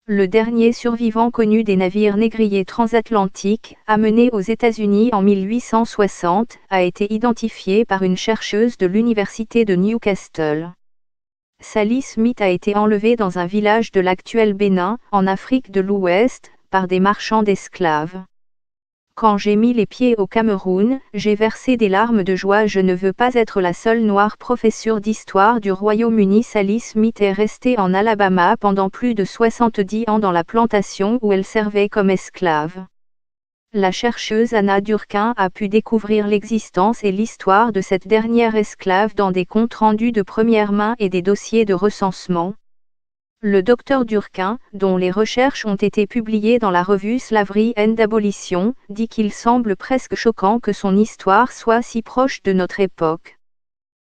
Le dernier survivant connu des navires négriers transatlantiques, amenés aux États-Unis en 1860, a été identifié par une chercheuse de l'université de Newcastle. Sally Smith a été enlevée dans un village de l'actuel Bénin, en Afrique de l'Ouest, par des marchands d'esclaves. Quand j'ai mis les pieds au Cameroun, j'ai versé des larmes de joie. Je ne veux pas être la seule noire professeure d'histoire du Royaume-Uni. Sally Smith est restée en Alabama pendant plus de 70 ans dans la plantation où elle servait comme esclave. La chercheuse Anna Durkin a pu découvrir l'existence et l'histoire de cette dernière esclave dans des comptes rendus de première main et des dossiers de recensement. Le docteur Durkin, dont les recherches ont été publiées dans la revue Slavery and Abolition, dit qu'il semble presque choquant que son histoire soit si proche de notre époque.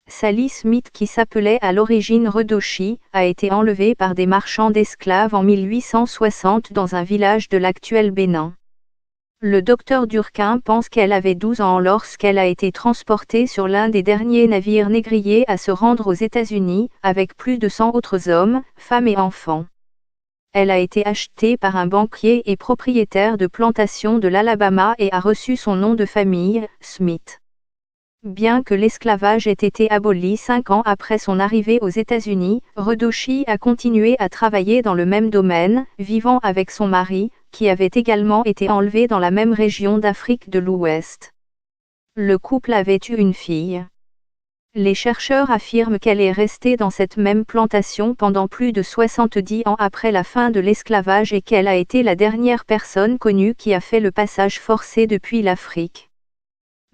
Sally Smith, qui s'appelait à l'origine Redoshi, a été enlevée par des marchands d'esclaves en 1860 dans un village de l'actuel Bénin. Le docteur Durkin pense qu'elle avait 12 ans lorsqu'elle a été transportée sur l'un des derniers navires négriers à se rendre aux États-Unis, avec plus de 100 autres hommes, femmes et enfants. Elle a été achetée par un banquier et propriétaire de plantation de l'Alabama et a reçu son nom de famille, Smith. Bien que l'esclavage ait été aboli 5 ans après son arrivée aux États-Unis, Redoshi a continué à travailler dans le même domaine, vivant avec son mari, qui avait également été enlevé dans la même région d'Afrique de l'Ouest. Le couple avait eu une fille. Les chercheurs affirment qu'elle est restée dans cette même plantation pendant plus de 70 ans après la fin de l'esclavage et qu'elle a été la dernière personne connue qui a fait le passage forcé depuis l'Afrique.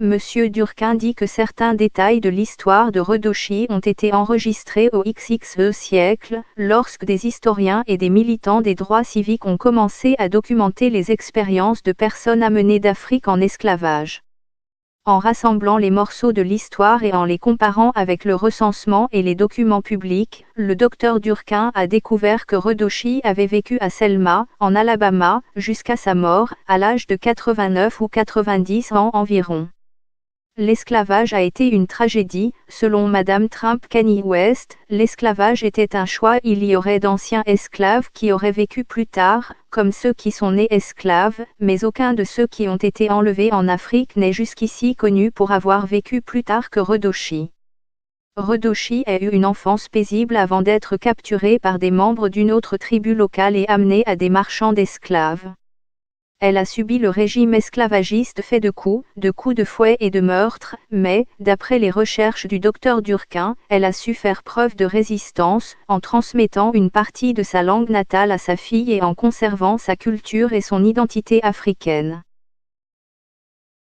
Monsieur Durkin dit que certains détails de l'histoire de Redoshi ont été enregistrés au XXe siècle, lorsque des historiens et des militants des droits civiques ont commencé à documenter les expériences de personnes amenées d'Afrique en esclavage. En rassemblant les morceaux de l'histoire et en les comparant avec le recensement et les documents publics, le docteur Durkin a découvert que Redoshi avait vécu à Selma, en Alabama, jusqu'à sa mort, à l'âge de 89 ou 90 ans environ. L'esclavage a été une tragédie, selon Madame Trump Kanye West, l'esclavage était un choix. Il y aurait d'anciens esclaves qui auraient vécu plus tard, comme ceux qui sont nés esclaves, mais aucun de ceux qui ont été enlevés en Afrique n'est jusqu'ici connu pour avoir vécu plus tard que Redoshi. Redoshi a eu une enfance paisible avant d'être capturée par des membres d'une autre tribu locale et amenée à des marchands d'esclaves. Elle a subi le régime esclavagiste fait de coups de fouet et de meurtres, mais, d'après les recherches du docteur Durkin, elle a su faire preuve de résistance, en transmettant une partie de sa langue natale à sa fille et en conservant sa culture et son identité africaine.